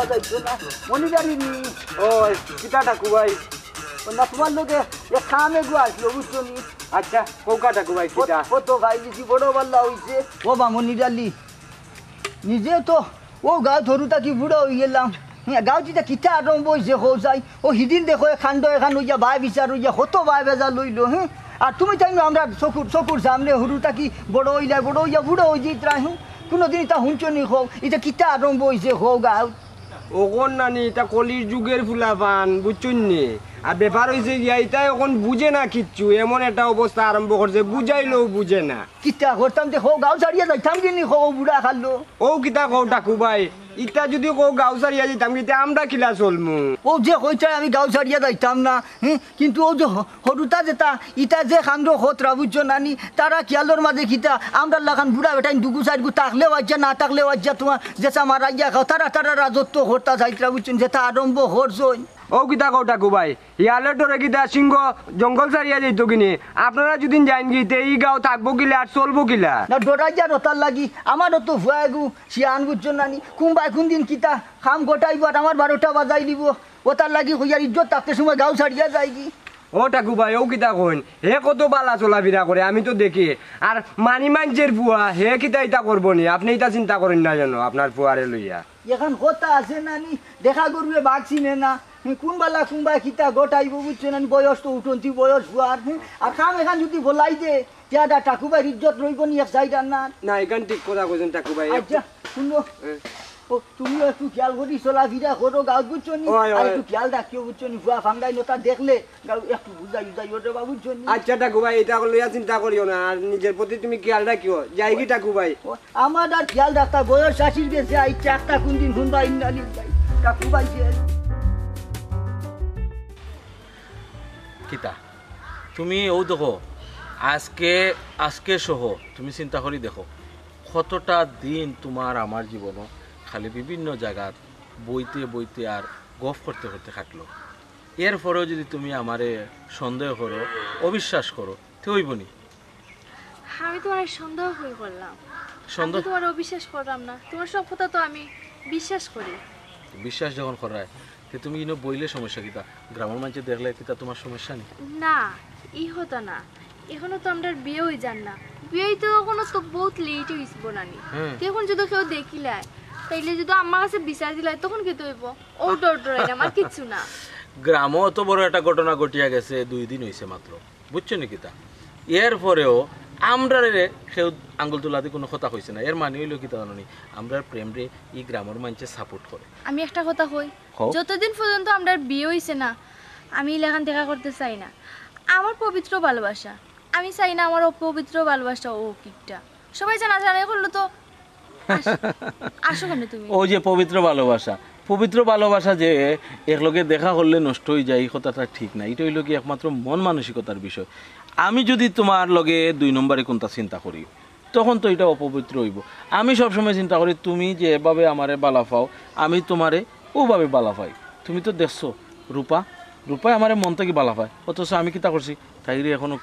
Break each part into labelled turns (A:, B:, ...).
A: যাওয়া যাইতো না মনে জানি নি
B: ও কিতা ঠাকু ভাই
A: না তোমার লোকে খামে গো আসলো বুঝছো নি
B: আচ্ছা কৌকা ঠাকু ভাই কিতা
A: ও তো ভাই বেশি বড় পাল্লা হয়েছে ও মামনি ডালি নিজে তো ও গাঁও ধরুতা কি বুড়ো হয়ে গেলাম গাঁও যেটা কিতা আরম্ভ হয়েছে হো যাই ও সিদিন দেখো খান্ড এখান হইয়া ভাই বিচার হইয়া হতো ভাই বেজা লইলো হ্যাঁ আর তুমি তাই না আমরা চকুর সামনে হরুতা কি বড় হইয়া বুড়ো হয়ে যাইতরা হ্যাঁ কোনোদিন তা হুঁচো নি হোক এটা কিতা আরম্ভ হয়েছে হো গাঁও
B: ওখন নানি তা কলির যুগের ফুলা পান বুঝছুন নি আর ব্যাপার হয়েছে গিয়া এটা এখন বুঝে না কিচ্ছু এমন একটা অবস্থা আরম্ভ করছে বুঝাইলেও বুঝে না
A: কিতা করতাম যে হো গাঁও ছাড়িয়া যাইতাম কিনি হো বুড়া খালো
B: ও কিতা কও ঠাকু ভাই ইটা যদি কও গাঁও ছাড়িয়া যেতাম কিতা আমরা কিলা চলমু
A: ও যে হইছে আমি গাঁও ছাড়িয়া যাইতাম না হ্যাঁ কিন্তু ও যে হরুতা যেতা ইটা যে খান্ড হতরা বুঝছো নানি তারা খেয়ালোর মাঝে কিতা আমরা লাগান বুড়া বেটাই দুগু সাইডগু থাকলেও আজ্জা না থাকলেও আজ্জা তোমার যেটা মারা গিয়া খাও তারা রাজত্ব হরতা যাইতরা বুঝছেন যেটা আরম্ভ হরছই
B: ও কিতা কও ঠাকু ভাই ইয়ালে তোরে কিতা সিংহ জঙ্গল ছাড়িয়া যাইতো কিনি আপনারা যদি যাইন গিতে এই গাঁও থাকবো কিলা আর চলবো কিলা
A: না ডরাই যা রতার লাগি আমারও তো ভুয়াগু শিয়ান বুঝছো নানি কুম্বাই কোন দিন কিতা খাম গোটাইব আর আমার 12টা বাজাই দিব ওটার লাগি হইয়ার ইজ্জত থাকতে সময় গাঁও ছাড়িয়া যায় কি
B: ও ঠাকু ভাই ও কিতা কইন হে কত বালা চলাফেরা করে আমি তো দেখি আর মানি মাঞ্জের পুয়া হে কিতা ইটা করবো নি আপনি এটা চিন্তা করেন না জানো আপনার পুয়ারে লইয়া
A: এখন কথা আছে নানি দেখা করবে বাঘ চিনে না কোনবালা কোনবা কিতা গোটাইব বুঝছে নানি বয়স তো উঠন্তি বয়স হওয়ার আর খাম এখান যদি বলাই দে তিয়াদা ঠাকুরবাই ইজ্জত রইব নি এক সাইডার না
B: না এখান ঠিক কথা কইছেন ঠাকু ভাই
A: আচ্ছা শুনো ও তুমিও একটু খেয়াল করি চলাফেরা করো গাঁও বুঝছো নি আর একটু খেয়াল রাখিও বুঝছো নি ভুয়া ফাঙ্গাই নতা দেখলে গাঁও একটু বুঝাই ওটা বা বুঝছো নি
B: আচ্ছা ঠাকু ভাই এটা লইয়া চিন্তা করিও না আর নিজের প্রতি তুমি খেয়াল রাখিও যাই কি ঠাকু ভাই
A: আমার আর খেয়াল রাখতা বয়স শাশির গেছে আই চারটা কোন দিন শুনবা ইন্দালি ঠাকু ভাই
C: কিতা তুমি ও দেখো আজকে সহ তুমি চিন্তা করি দেখো কতটা দিন তোমার আমার জীবন খালি বিভিন্ন জায়গাত বইতে আর গফ করতে কাটলো এরপরেও যদি তুমি আমারে সন্দেহ করো অবিশ্বাস করো তো হইবনি
D: আমি তোমার সন্দেহ হয়ে করলাম
C: সন্দেহ
D: তোমার অবিশ্বাস করলাম না তোমার সব কথা তো আমি বিশ্বাস করি
C: বিশ্বাস যখন করায় তো তুমি ইনো বইলে সমস্যা কিতা গ্রামের মানুষে দেখলে কিতা তোমার সমস্যা নেই
D: না ই হতো না এখনো তো আমরা বিয়ে হয়ে যান না বিয়ে তো এখনো তো বহুত লেট হয়েছে বোনানি এখন যদি কেউ দেখিলায় তাইলে যদি আমার কাছে বিচার দিলাই তখন কি হইব ও ডরাই না আমার কিচ্ছু না
C: গ্রামও অত বড় একটা ঘটনা ঘটিয়া গেছে 2 দিন হয়েছে মাত্র বুঝছো নি কিতা এরপরেও আমরা কেউ আঙ্গুল তোলাতে কোনো কথা হয়েছে না এর মানে হইল কিতা জানি আমরা প্রেম রে এই গ্রামের মানুষে সাপোর্ট করে
D: আমি একটা কথা কই যতদিন পর্যন্ত আমরা বিয়ে হইছে না আমি লেখান দেখা করতে চাই না আমার পবিত্র ভালোবাসা আমি চাই না আমার অপবিত্র ভালোবাসা ও কিকটা সবাই জানা করলো তো আসো কেন তুমি
C: ও যে পবিত্র ভালোবাসা যে একলগে দেখা করলে নষ্ট হয়ে যায় এই কথাটা ঠিক না এটা হইল কি একমাত্র মন মানসিকতার বিষয় আমি যদি তোমার লগে 2 নম্বরে কোনটা চিন্তা করি তখন তো এটা অপবিত্র হইব আমি সবসময় চিন্তা করি তুমি যেভাবে আমারে বালা পাও আমি তোমারে ওভাবে বালা পাই তুমি তো দেখছো রূপায় আমার মন থেকে বালা পায় অথচ আমি কিতা করছি তাইরে এখনো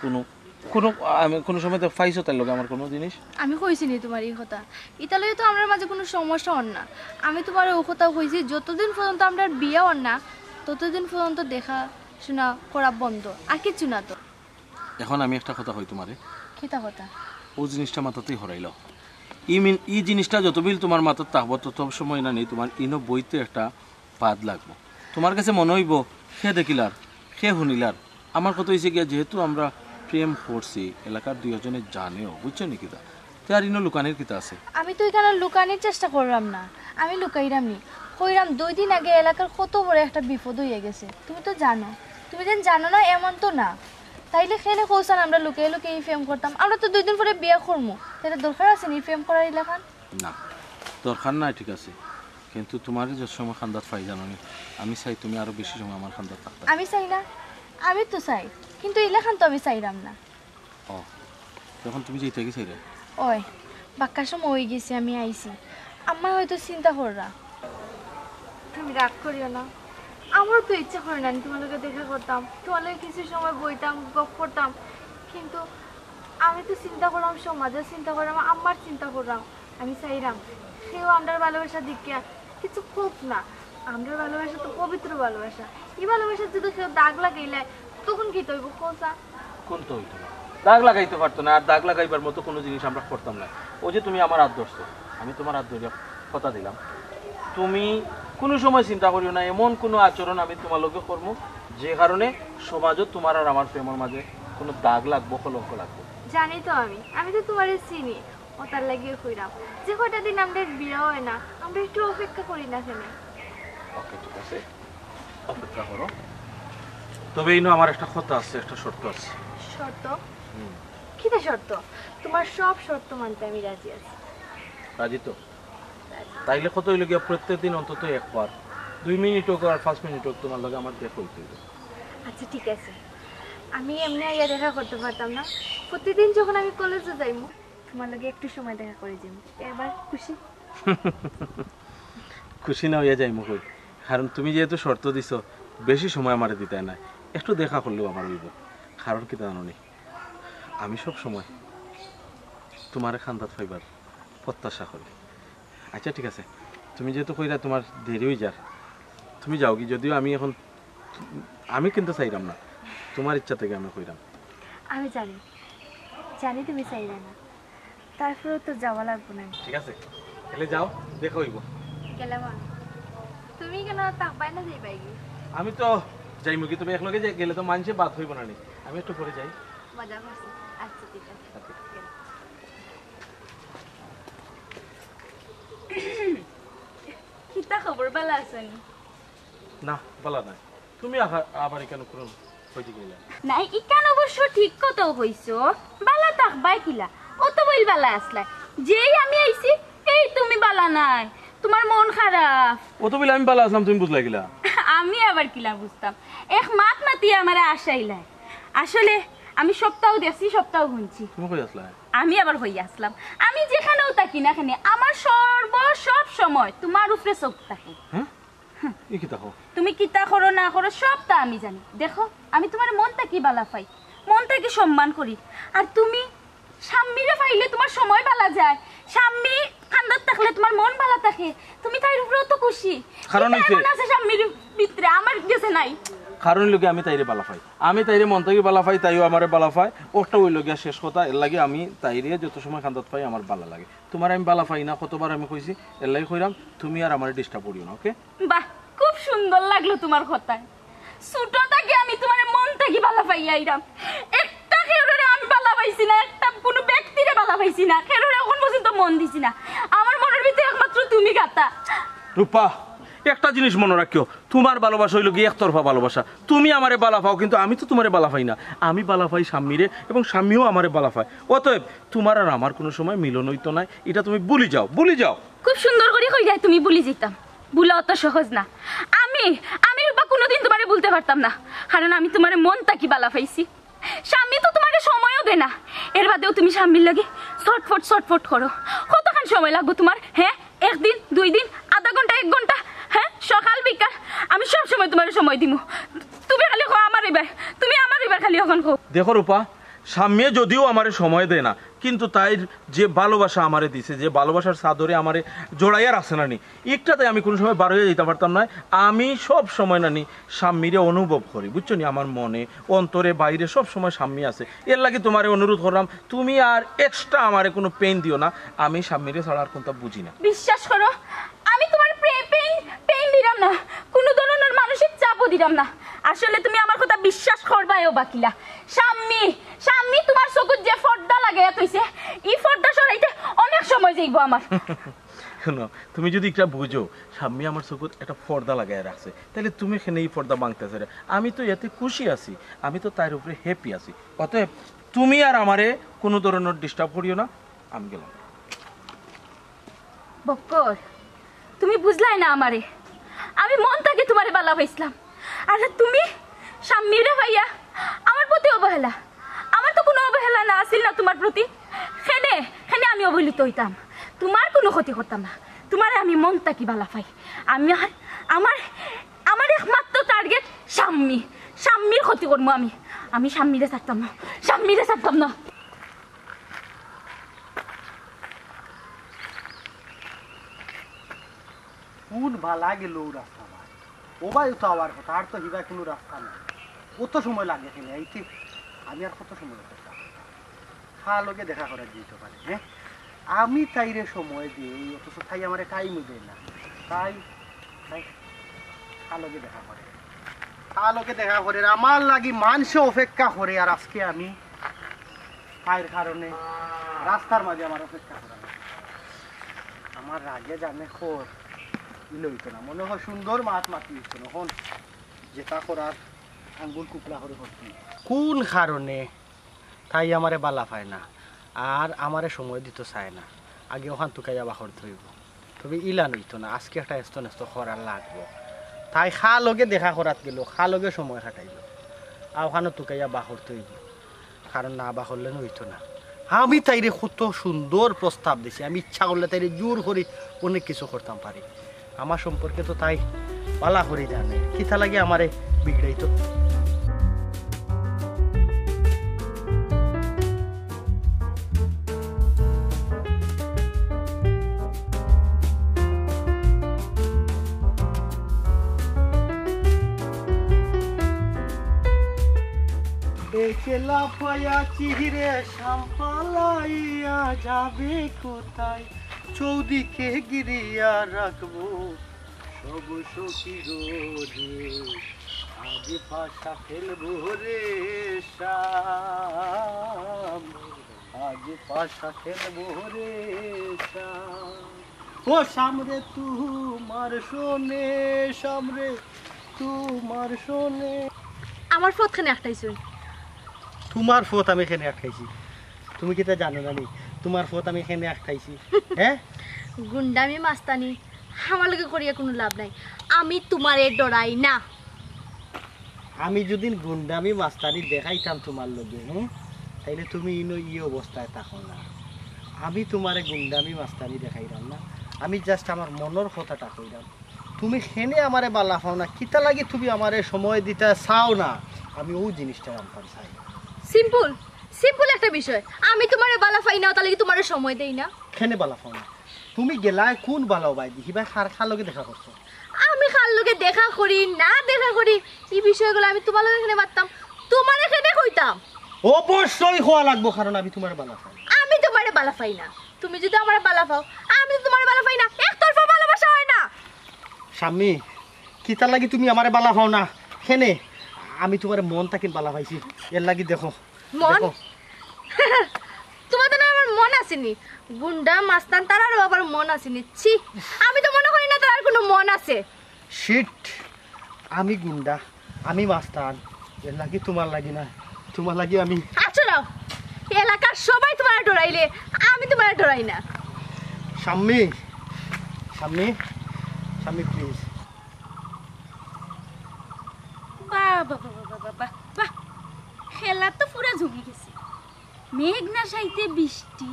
C: কোনো সময় তো পাইছো তার লগে আমার কোনো জিনিস
D: আমি কইছি নি তোমার এই কথা ইতালিও তো আমার মাঝে কোনো সমস্যা হন না আমি তোমার ও কথা কইছি যতদিন পর্যন্ত আমরা বিয়ে হন না ততদিন পর্যন্ত দেখা শোনা করা বন্ধ আর কিছু না তো
C: এখন আমি একটা কথা কই তোমারে
D: কিতা কথা
C: ও জিনিসটা মাথাতেই হরাইলো এই জিনিসটা যতবিল তোমার মাথাতে থাকবো তত সময় না নেই তোমার ইনো বইতে একটা পাদ লাগবো তোমার কাছে মনে হইব সে দেখিলার সে শুনিলার আমার কথা হয়েছে গিয়া যেহেতু আমরা প্রেম করছি এলাকার 2 জনে জানেও বুঝছো নি কিতা তো আর ইনো লুকানির কিতা আছে
D: আমি তো এখানে লুকানির চেষ্টা করলাম না আমি লুকাইরাম নি কইরাম 2 দিন আগে এলাকার কত বড় একটা বিপদ হয়ে গেছে তুমি তো জানো তুমি জানো না এমন তো না তাইলে খেলে কৌশান আমরা লুকিয়ে এই ফেম করতাম আমরা তো 2 দিন পরে বিয়ে করবো তাহলে দরকার আছে নি ফেম করার এলাকান
C: না দরকার নাই ঠিক আছে কিন্তু তোমার যে সময় খান্দাত পাই জানো নি আমি চাই তুমি আরো বেশি সময় আমার খান্দাত থাকতে
D: আমি চাই না আমি তো চাই কিন্তু এলাকান তো আমি চাইরাম না
C: ও যখন তুমি যেতে গেছি রে
D: ওই বাক্কার সময় হয়ে গেছি আমি আইছি আম্মা হয়তো চিন্তা কররা তুমি রাগ করিও না আমার তো ইচ্ছা করে না তোমাদেরকে দেখা করতাম তোমাদের কিছু সময় বইতাম গপ করতাম কিন্তু আমি তো চিন্তা করলাম সমাজের চিন্তা করলাম আম্মার চিন্তা করলাম আমি চাইরাম সেও আমরা ভালোবাসার দিকে কিছু খুব না আমরা ভালোবাসা তো পবিত্র ভালোবাসা। এই ভালোবাসা যদি কেউ দাগ লাগাইলে তখন কি তৈব কোসা?
C: কোন তো হইতো না, দাগ লাগাইতে পারতো না। আর দাগ লাগাইবার মতো কোনো জিনিস আমরা করতাম না। ও যে তুমি আমার হাত ধরছো, আমি তোমার হাত ধরে কথা দিলাম, তুমি কোনো সময় চিন্তা করিও না এমন কোনো আচরণ আমি তোমার লগে করবো যে কারণে সমাজও তোমার আর আমার প্রেমের মাঝে কোনো দাগ লাগবো, কলঙ্ক লাগবো।
D: জানি তো আমি তো তোমার চিনি, ও তার লাগিয়ে কইরাম যে কয়টা দিন আমরা বিয়ে হয় না, আমরা একটু অপেক্ষা করি না কেন?
C: ওকে ঠিক আছে, অপেক্ষা করো। তবে এই আমার একটা কথা আছে, একটা শর্ত আছে।
D: শর্ত? কিটা শর্ত? তোমার সব শর্ত মানতে আমি রাজি আছি।
C: রাজি তো? তাইলে কত হইল গিয়া প্রত্যেকদিন অন্তত একবার 2 মিনিট হোক আর 5 মিনিট হোক তোমার লগে আমার দেখা হইতে হইল।
D: আচ্ছা ঠিক আছে, আমি এমনি আইয়া দেখা করতে পারতাম না। প্রতিদিন যখন আমি কলেজে যাইমু তোমার লগে একটু সময় দেখা করে যাইমু, এবার খুশি?
C: খুশি না হইয়া যাই মুখ, কারণ তুমি যেহেতু শর্ত দিছ বেশি সময় আমার দিতে না, একটু দেখা করলেও আমার হইব। কারণ কি জানো নি, আমি সব সময় তোমার খান্দাত পাইবার প্রত্যাশা করি। আচ্ছা ঠিক আছে, তুমি যেহেতু কইরা তোমার দেরি হয়ে যার, তুমি যাও কি। যদিও আমি কিন্তু চাইলাম না, তোমার ইচ্ছা থেকে আমি কইরাম।
D: আমি জানি তুমি চাইবে না, তারপরেও তো যাওয়া লাগবে না।
C: ঠিক আছে তাহলে যাও, দেখা হইব।
D: গেলাম আমি, তুমি কেন তাকবাই না যাইবাই কি?
C: আমি তো যাইমু কি, তুমি একলগে গেলে তো মানুষে বাদ হইব না নি, আমি একটু পরে যাই।
D: মজা করছি। আচ্ছা ঠিক আছে। কিতা খবর, ভালো আছেন?
C: না বলা নাই, তুমি আবার কেন করুন হইতে গেলে?
E: নাই ইকান অবশ্য ঠিক কত হইছো, বালা তাকবাই কিলা ও তো বইল বালা আসলা, যেই আমি আইছি এই তুমি বালা নাই, তোমার মন খারাপ।
C: ও তো বলে আমি ভালো আসলাম, তুমি বুঝলা গেলা?
E: আমি আবার কিলা বুঝতাম, এক মাত মাতি আমারে আশাইলাই। আসলে আমি সপ্তাহ দেখছি, সপ্তাহ শুনছি।
C: তুমি কই আসলা?
E: আমি আবার হইয়া আসলাম। আমি যেখানেও থাকি না কেন আমার সব সময় তোমার উপরে চোখ থাকে।
C: হ্যাঁ এই কি দেখো,
E: তুমি কিতা করো না করো সবটা আমি জানি। দেখো আমি তোমার মনটা কি বালা পাই, মনটা কি সম্মান করি। আর তুমি স্বামীরে পাইলে তোমার সময় বালা যায়, স্বামী কান্দাত থাকলে তোমার মন বালা থাকে, তুমি তাই উপরেও তো খুশি।
C: কারণ
E: আছে স্বামীর ভিতরে আমার গেছে নাই,
C: কারণ লোকে আমি তাইরে বালা পাই, আমি তাইরে মন থেকে বালা পাই, তাইও আমারে বালা পায়। ওটা ওই লগিয়া শেষ কথা। এর লাগে আমি তাইরে যত সময় কান্দাত পাই আমার বালা লাগে। তোমার আমি বালা পাই না, কতবার আমি কইছি। এর লাগে কইরাম তুমি আর আমার ডিস্টার্ব করিও না, ওকে?
E: বাহ খুব সুন্দর লাগলো তোমার কথায়। ছোট থেকে আমি তোমার মন থেকে বালা পাই আইরাম, একটা খেরোরে আমি বালা পাইছি না, একটা কোনো ব্যক্তিরে বালা পাইছি না, খেরোরে এখন পর্যন্ত মন দিছি না। আমার মনের ভিতরে একমাত্র তুমি গাতা।
C: রূপা একটা জিনিস মনে রাখিও, তোমার ভালোবাসা হইল গিয়ে একতরফা ভালোবাসা। তুমি আমারে বালা পাও, কিন্তু আমি তো তোমারে বালা পাই না। আমি বালা পাই স্বামীরে, এবং স্বামীও আমারে বালা পায়। অতএব তোমার আর আমার কোনো সময় মিলন হইতো না, এটা তুমি ভুলি যাও।
E: খুব সুন্দর করে কই যায় তুমি ভুলি যেতাম, ভুলা অত সহজ না। আমি রূপা কোনোদিন তোমারে ভুলতে পারতাম না, কারণ আমি তোমার মন তাকি বালা পাইছি। স্বামী তো তোমাকে সময়ও দে না, এর বাদেও তুমি স্বামীর লাগে ছটফট করো। কতক্ষণ সময় লাগবে তোমার? হ্যাঁ, 1 দিন 2 দিন, আধা ঘন্টা 1 ঘন্টা, হ্যাঁ সকাল বিকাল আমি সব সময় তোমার সময় দিব। তুমি খালি খো আমার এবার, তুমি আমার এবার খালি এখন খো।
C: দেখো রূপা, স্বামী যদিও আমারে সময় দেয় না, কিন্তু তাই যে ভালোবাসা আমারে দিছে, যে ভালোবাসার চাদরে আমারে জড়াইয়া রাখছে না নি, একটাতে আমি কোনো সময় বার হয়ে যেতে পারতাম না। আমি সব সময় নানি স্বামীরে অনুভব করি, বুঝছো নি? আমার মনে অন্তরে বাইরে সব সময় স্বামী আছে। এর লাগে তোমারে অনুরোধ করলাম, তুমি আর এক্সট্রা আমারে কোনো পেন দিও না। আমি স্বামীরে ছাড়া আর কোনটা বুঝি না।
E: বিশ্বাস করো, আমি তোমার পেইন দিলাম না, কোনো ধরনের মানসিক চাপও দিলাম না। আসলে তুমি আমার কথা বিশ্বাস করবাইও বাকিলা। স্বামী তোমার চকুত যে পর্দা লাগাইয়া থইছে, এই পর্দা সরাইতে অনেক সময় যাইব আমার।
C: শোনো, তুমি যদি একটা বুঝো স্বামী আমার চকুত একটা পর্দা লাগাই রাখছে, তাহলে তুমি এখানে এই পর্দা ভাঙতেছে। আমি তো এতে খুশি আছি, আমি তো তার উপরে হ্যাপি আছি। অতএব তুমি আর আমারে কোনো ধরনের ডিস্টার্ব করিও না, আমি গেলাম।
E: বক্কর, তুমি বুঝলাই না আমারে, আমি মন থেকে তোমারে বালা পাইছিলাম, আর তুমি স্বামীরে ভাইয়া আমার প্রতি অবহেলা। আমার তো কোনো অবহেলা না আসিল না তোমার প্রতি, হেনে আমি অবহেলিত হইতাম, তোমার কোনো ক্ষতি করতাম না। তোমারে আমি মন থেকে বালা পাই। আমার একমাত্র টার্গেট স্বামীর ক্ষতি করবো আমি স্বামীরে ছাড়তাম না।
A: কোন বালা গেল রাস্তা
F: ওবাই তো আবার কথা আর তো হিবা কোনো রাস্তা নাই কত সময় লাগে এখানে এইতে আমি আর কত সময় করতাম লগে দেখা করা যেতে পারে হ্যাঁ আমি তাইরে সময় দিই অথচ তাই আমার টাইমই দেয় না তাই লগে দেখা করে লগে দেখা করে আমার লাগি মানুষ অপেক্ষা করে আর আজকে আমি পায়ের কারণে রাস্তার মাঝে আমার অপেক্ষা করা আমার রাগে জানে খোর লইতো না মনে হয় সুন্দর মাত মাতি হইতো না হন যেটা করার আঙ্গুল কুপলা করে করছি কোন কারণে তাই আমারে বালা পায় না আর আমারে সময় দিতে চায় না আগে ওখান তুকাইয়া বাহর ধরব তবে ইলান হইতো না আজকে একটা এস্ত করার লাগবো তাই লগে দেখা করাত গেল লগে সময় কাটাইল আর ওখানে তুকাইয়া বাহর ধরব কারণ না বাহরলে হইতো না আমি তাইরে কত সুন্দর প্রস্তাব দিছি আমি ইচ্ছা করলে তাইরে জোর করে অনেক কিছু করতাম পারি আমার সম্পর্কে তো তাই পালা করে জানে কিতা লাগে আমারে বিগড়াইতো একলা পায়া চিহিরে সাম্পালাইয়া যাবে কোথায় চৌদিকে গিরিয়া রাখবো সব সখী রোজে আজ পাশা ফেলবো রে শাম আজ পাশা ফেলবো রে শাম ও সামরে তোমার শোনে সামরে তোমার শোনে
D: আমার ফোটখানে একটাইছুন
F: তোমার ফোত আমি এখানে আটকাইছি তুমি কি তা জানো না তোমার ফোত আমি এখানে আটকাইছি হ্যাঁ
D: গুন্ডামি মাস্তানি আমার লগে করিয়া কোনো লাভ নাই আমি তোমারে ডরাই না
F: আমি যদি গুন্ডামি মাস্তানি দেখাইতাম তোমার লগে হ্যাঁ তাইলে তুমি এই অবস্থায় থাকো না আমি তোমারে গুন্ডামি মাস্তানি দেখাইলাম না আমি জাস্ট আমার মনের কথাটা কইলাম তুমি হেনে আমারে বালা পাও না কিতা লাগে তুমি আমারে সময় দিতে চাও না আমি ওই জিনিসটা জানতাম চাই
D: সিম্পল একটা বিষয় আমি তোমারে বালা পাই না তাহলে কি তোমারে সময় দেই না
F: খেনে বালা পাও না তুমি গেলায় কোন বালাও বাই দেখি ভাই খার লগে দেখা করছো
D: আমি খার লগে দেখা করি না দেখা করি এই বিষয়গুলো আমি তোমার লগে এখানে মারতাম তোমার এখানে কইতাম
F: অবশ্যই হওয়া লাগবো কারণ আমি তোমার বালা পাই
D: আমি তোমারে বালা পাই না তুমি যদি আমারে বালা পাও আমি তো তোমারে বালা পাই না একতরফা ভালোবাসা হয় না
F: স্বামী কিতা লাগি তুমি আমারে বালা পাও না খেনে আমি তোমার মন তাকিন বালা পাইছি এর লাগি দেখো
D: মন তোমার তো না আমার মন আসেনি গুন্ডা মাস্তান তারারও আবার মন আসেনি ছি আমি তো মনে করি না তার কোনো মন আছে
F: শিট আমি গুন্ডা আমি মাস্তান এর লাগি তোমার লাগি না তোমার লাগি আমি
D: আচ্ছা নাও এলাকার সবাই তোমার ডরাইলে আমি তোমার ডরাই না
F: স্বামী স্বামী স্বামী প্লিজ
E: বাহ বাহ বাহ বাহ বাহ বাহ খেলা তো পুরা জমে গেছে মেঘ না সাইতে বৃষ্টি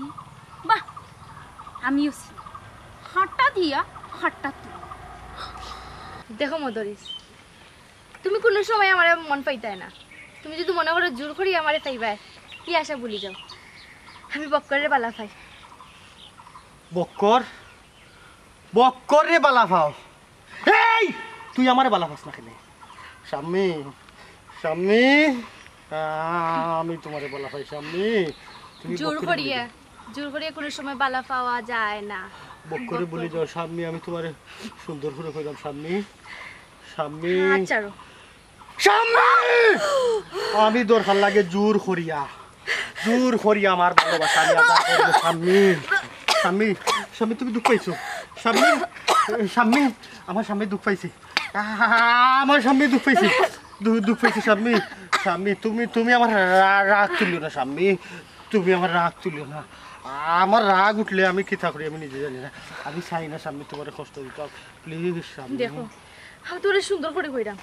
E: বাহ আমিও ছিল হাঁটা দিয়া হাঁটা তুই
D: দেখো মদরিস তুমি কোনো সময় আমার মন পাইতাই না তুমি যদি মনে করো জোর করি আমারে পাইবাই কি আশা বলি যাও আমি বক্করের বালা পাই
F: বক্কর রে বালা পাও এই তুই আমারে বালা পাস না কেনে স্বামী স্বামী আমি তোমারে বালা পাই স্বামী তুমি
D: জোর করিয়া কোনো সময় বালা পাওয়া যায় না
F: বক্করে বলি যাও স্বামী আমি তোমারে সুন্দর করে কইলাম স্বামী স্বামী
D: আচ্ছা
F: স্বামী আমি দরকার লাগে জোর করিয়া আমার ভালোবাসা আমি আদা করবো স্বামী স্বামী স্বামী তুমি দুঃখ পাইছো স্বামী স্বামী আমার স্বামী দুঃখ পাইছে আমার স্বামী দুঃখ পাইছে দুঃখ পাইছে স্বামী স্বামী তুমি আমার রাগ তুলিও না স্বামী তুমি আমার রাগ তুলিও না আমার রাগ উঠলে আমি কিতা করি আমি নিজে জানি না আমি চাই না স্বামী তোমার কষ্ট দিতে প্লিজ স্বামী
D: দেখো আমি তোরে সুন্দর করে কইরাম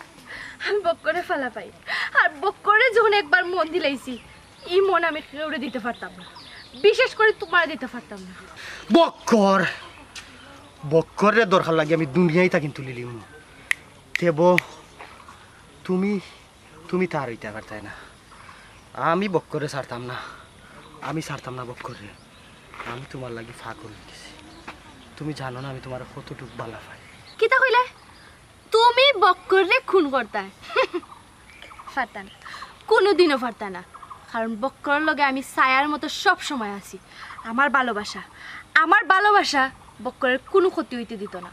D: আমি বক্করে ফালা পাই আর বক্করে যখন একবার মন দিলাইছি এই মন আমি কেউরে দিতে পারতাম না বিশেষ করে তোমার দিতে পারতাম না
F: বক্করের দরকার লাগে আমি দুনিয়ায় তা কিন্তু লিলিম দেব তুমি তার হইতে পারতাই না আমি বক্করে ছাড়তাম না বক্করে আমি তোমার লাগি ফাঁক গেছি তুমি জানো না আমি তোমার কতটুকু বালা পাই
D: কিতা কইলে তুমি বক্করে খুন করতা পারতা না, কোনোদিনও পারতা না। কারণ বক্করের লগে আমি ছায়ার মতো সব সময় আছি। আমার ভালোবাসা বক্করের কোনো ক্ষতি হইতে দিত না।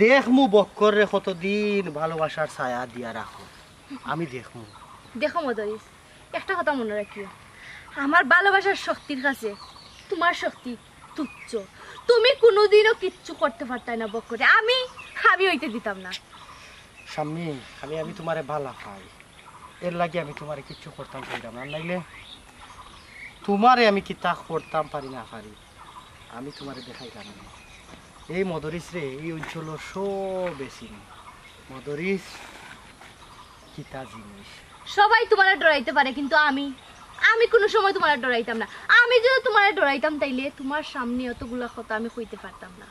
F: দেখমু বক্করে কতদিন ভালোবাসার ছায়া দিয়া রাখো, আমি দেখমু।
D: দেখো মদরিস, একটা কথা মনে রাখিও, আমার ভালোবাসার শক্তির কাছে তোমার শক্তি তুচ্ছ। তুমি কোনোদিনও কিচ্ছু করতে পারতাই না বক্করে, আমি হইতে দিতাম না।
F: স্বামী আমি তোমারে ভালো পাই, এর লাগে আমি তোমারে কিচ্ছু করতাম পারিলাম না। নাইলে তোমারে আমি কিতা করতাম পারি না পারি আমি তোমারে দেখাইতাম না। এই মদরিস রে এই অঞ্চল সব বেশি মদরিস কিতা জিনিস।
D: সবাই তোমার ডরাইতে পারে, কিন্তু আমি কোনো সময় তোমার ডরাইতাম না। আমি যদি তোমার ডরাইতাম তাইলে তোমার সামনে অতগুলা কথা আমি কইতে পারতাম না।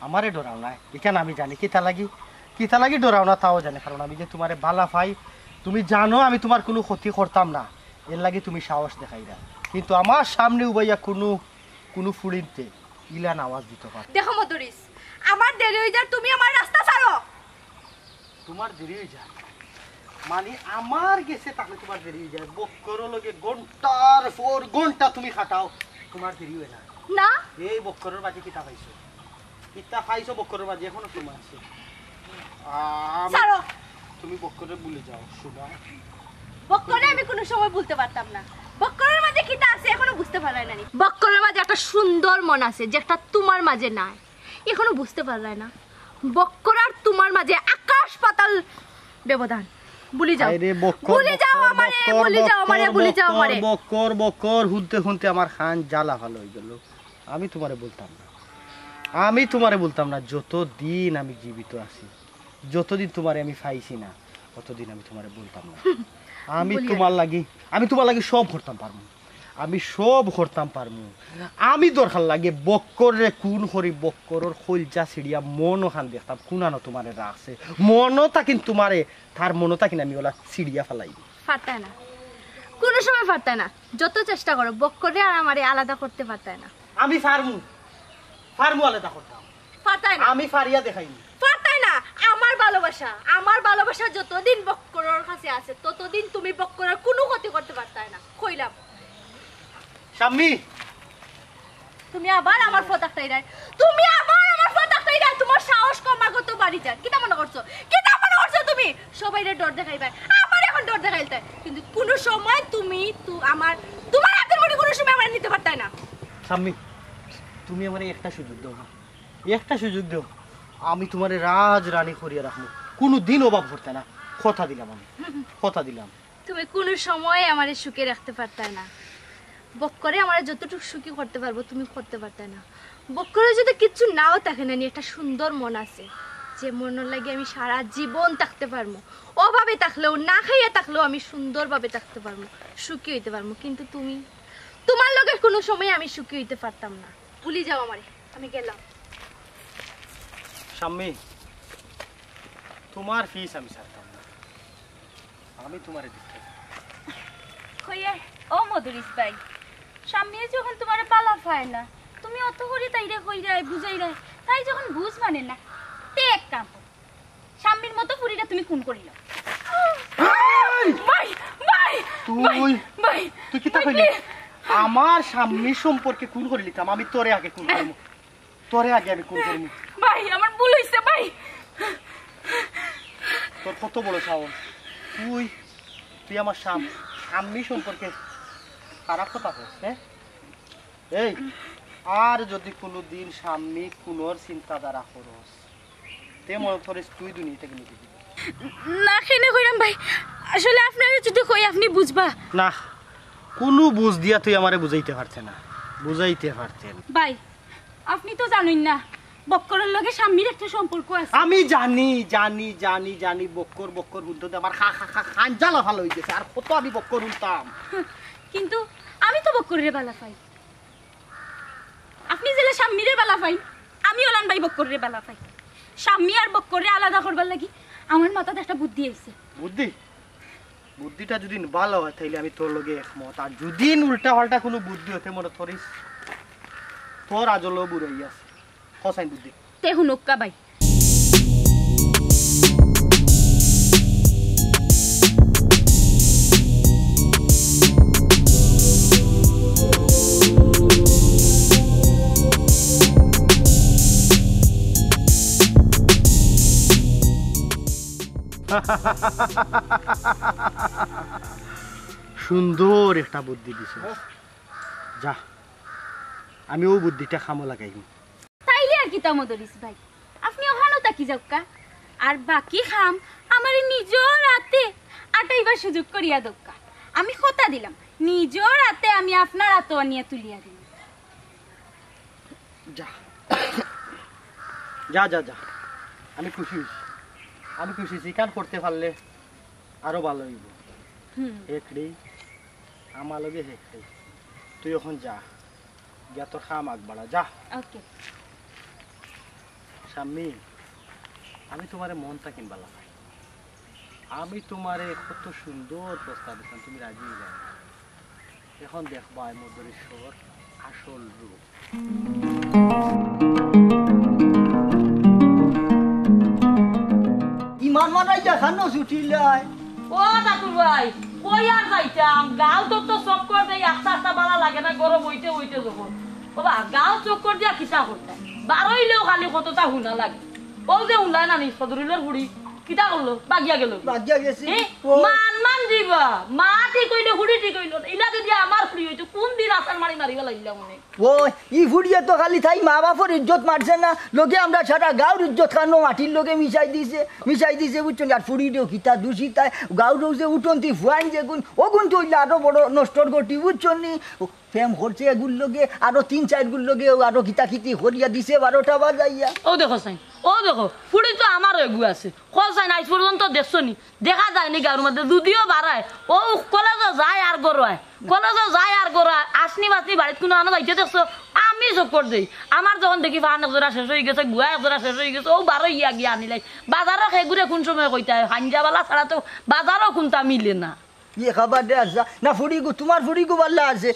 F: আমারে ডরাও না, এখানে আমি জানি কিতা লাগি ডরাও না, তাও জানি। কারণ আমি যে তোমারে বালা পাই, তুমি জানো আমি তোমার কোনো ক্ষতি করতাম না, এর লাগে তুমি সাহস দেখাই না। কিন্তু আমার সামনে উবাইয়া কোনো ফুড়িতে ইলান আওয়াজ দিতে পার।
D: দেখো মদরিস, আমার দেরি হয়ে যায়, তুমি আমার রাস্তা ছাড়ো।
F: তোমার দেরি হয়ে যায় মানে আমার গেছে, তাহলে তোমার দেরি হয়ে যায়। বক্করের লগে ঘন্টার পর ঘন্টা তুমি খাটাও, তোমার দেরি হয় না।
D: না,
F: এই বক্করের বাজে কিতা খাইছো বক্করের বাজে এখনো সময় আছে।
D: ছাড়ো।
F: তুমি বক্করে ভুলে যাও শুনো।
D: বক্করে আমি কোনো সময় বলতে পারতাম না। বক্করের মাঝে কিটা আছে এখনো বুঝতে পারলাই না। বক্করের মাঝে একটা সুন্দর মন আছে যেটা তোমার মাঝে নাই, এখনো বুঝতে পারলাই না। বক্কর আর তোমার মাঝে আকাশ পাতাল ব্যবধান। ভুলে যাও আমারে।
F: বক্কর হুনতে আমার খান জ্বালা ভালো হয়ে গেল। আমি তোমারে বলতাম না যতদিন আমি জীবিত আছি, যতদিন তোমারে আমি পাইছি না, ততদিন আমি তোমারে বলতাম না। আমি তোমার লাগি সব করতাম পারমু। আমি দরকার লাগে বক্করে কোন করি বক্করের খোলজা সিড়িয়া মনও খান দেখতাম কোনানো তোমারে রাখছে মনও তাকিন তোমারে, তার মনও তাকিন আমি ওলা সিড়িয়া ফেলাই
D: পারতাই না, কোনো সময় পারতাই না। যত চেষ্টা করো বক্করে আর আমারে আলাদা করতে পারতাই না।
F: আমি ফার্মু আলাদা করতাম,
D: পারতাই না।
F: আমি ফারিয়া দেখাইনি,
D: পারতাই না। আমার ভালোবাসা যতদিন বক্করের কাছে আছে ততদিন তুমি বক্করের কোনো ক্ষতি করতে পারতাই না। কইলাম
F: স্বামী
D: তুমি আবার আমার ফটাকটাই রায়, তোমার সাহস ক্রমাগত বাড়ি যায়। কিটা মনে করছো তুমি? সবাই ডর দেখাইবে, আমার এখন ডর দেখাইতে, কিন্তু কোনো সময় তোমার হাতের মধ্যে কোনো সময় আমার নিতে পারতাই না।
F: স্বামী তুমি আমার একটা সুযোগ দাও, আমি তোমার রাজ রানী করিয়া রাখবো, কোনো দিন অভাব করতে না। কথা দিলাম।
D: তুমি কোনো সময় আমার সুখে রাখতে পারতাই না। বক্করে আমার যতটুকু সুখী করতে পারবো তুমি করতে পারতাই না। বক্করে যদি কিচ্ছু নাও থাকে না, একটা সুন্দর মন আছে যে মনের লাগে আমি সারা জীবন থাকতে পারবো। অভাবে থাকলেও না খাইয়া থাকলেও আমি সুন্দরভাবে থাকতে পারবো, সুখী হইতে পারবো। কিন্তু তোমার লগে কোনো সময় আমি সুখী হইতে পারতাম না। ভুলি যাও আমারে, আমি গেলাম।
F: স্বামী তোমার ফিস আমি ছাড়তাম না, আমি তোমারে দিতে।
E: ও মদরিস ভাই, স্বামী যখন তোমার পালা পায় না, তুমি অত করে তাইরে কইরাই বুঝাইরাই, তাই যখন বুঝ মানে না, তে এক কাম করো, স্বামীর মতো পুরিটা তুমি খুন করিল।
F: তুই কি তা কইলি? আমার স্বামীর সম্পর্কে খুন করে লিতাম, আমি তোরে আগে খুন করব,
E: ভাই আমার ভুল হইছে ভাই।
F: তোর কত বড় সাহস, তুই আমার স্বামী সম্পর্কে খারাপ কথা বলছ? এই আর যদি কোনোদিন স্বামী কোনোর চিন্তাধারা করস তে মনে করিস তুই দুনিয়া থেকে নিতে দিবি
E: না। কেন কইরাম ভাই, আসলে আপনারা যদি কই আপনি বুঝবা
F: না, কোনো বুঝ দিয়া তুই আমারে বুঝাইতে পারতেন
E: ভাই। আপনি তো জানেন না বক্করের লগে স্বামীর একটা সম্পর্ক আছে।
F: আমি জানি বক্কর হুনতে আমার খান জ্বালা ভালো হয়ে গেছে, আর কত আমি বক্কর হুনতাম।
E: কিন্তু আমি তো বক্করের বালা পাই, আপনি জেলে স্বামীরে বালা পাই, আমি ওলান ভাই বক্করের বালা পাই। স্বামী আর বক্করে আলাদা করবার লাগি আমার মাথাতে একটা বুদ্ধি আইছে।
F: বুদ্ধিটা যদি ভালো হয় তাইলে আমি তোর লগে একমত, আর যদি উল্টা পাল্টা কোনো বুদ্ধি হতে মনে করিস তোর আজলো বুড়াই আছে। কসাইন বুদ্ধি
E: তে হুনুক্কা ভাই,
F: সুন্দর একটা বুদ্ধি দিছে যা আমি ও বুদ্ধিটা খামো লাগাইম
E: তাইলে আর কি তামো ধরিস ভাই আপনি ওখানেও তাকি যাওকা আর বাকি খাম আমার নিজের রাতে আটাইবার সুযোগ করিয়া দোকা আমি কথা দিলাম নিজের রাতে আমি আপনার আতো আনিয়া তুলিয়া দিলাম
F: যা যা যা যা আমি খুশি হইছি আমি খুশি চিকান করতে পারলে আরো ভালো হইব হেকড়ি আমার লগে হেকড়ি তুই এখন যা গিয়া তোর খাম আগ বাড়া যা
E: ওকে
F: স্বামী আমি তোমারে মনটা কিনবা লাগাই আমি তোমারে কত সুন্দর প্রস্তাব দিতাম তুমি রাজি যাও এখন দেখবা এই মধুরেশ্বর আসল রূপ
A: ইমান মানাই দেখানো ছুটিলাই
G: ও ঠাকুর ভাই কই আর যাইতাম গাও তো চক্কর দেই আস্তে আস্তে বালা লাগে না গরম হইতে হইতে যখন বাবা গাও চক্কর দিয়া কিতা করতাম বারইলেও খালি কতটা হুনা লাগে ও যে হুনলাই না নি সদরুলের বুড়ি কিতা করলো বাগিয়া গেল
A: বাজিয়া গেছি
G: মান দিবা মা ঠিক হইলে হুড়ি ঠিক হইলো ইলা যদি আমার ফুড়ি হইতো কোন দিন আসার মারি মারিবা লাগিলাম মনে
A: ওই ই ফুড়িয়ে তো খালি তাই মা বাপর ইজ্জত মারছে না লোকে আমরা সারা গাঁর ইজ্জত খানো মাটির লোকে মিশাই দিছে বুঝছেন আর ফুড়িটাও কিতা দূষিতায় গাঁর যে উঠন্তি ফুয়াইন যে গুণ ও গুণ তো হইলে আরো বড় নষ্টর করতি বুঝছেন নি প্রেম করছে এগুল লোকে আরো 3-4 গুণ লোকে আরো কিতা কিতি করিয়া দিছে 12টা বাজাইয়া
G: ও দেখো সাইন ও দেখো ফুড়ি তো আমারও এগু আছে কসাইন আজ পর্যন্ত দেখছো নি দেখা যায়নি গাঁর মধ্যে যদিও বাড়ায় ও কলেজে যায় আর গড়ায় কলেজে যায় আর গড়ায় আসনি বাসনি বাড়িতে কোনো আনো যাইতে দেখছো আমি চক্কর দেই আমার যখন দেখি ফান একজোড়া শেষ হয়ে গেছে গুয়া একজোড়া শেষ হয়ে গেছে ও বারো ইয়া গিয়ে আনিলাই বাজারও খেগুড়ে কোন সময় কইতা হাঞ্জাবালা ছাড়া তো বাজারও কোনটা মিলে না
A: ইয়ে খাবার দে আসা না ফুড়িগু তোমার ফুড়িগু বাল্লা আছে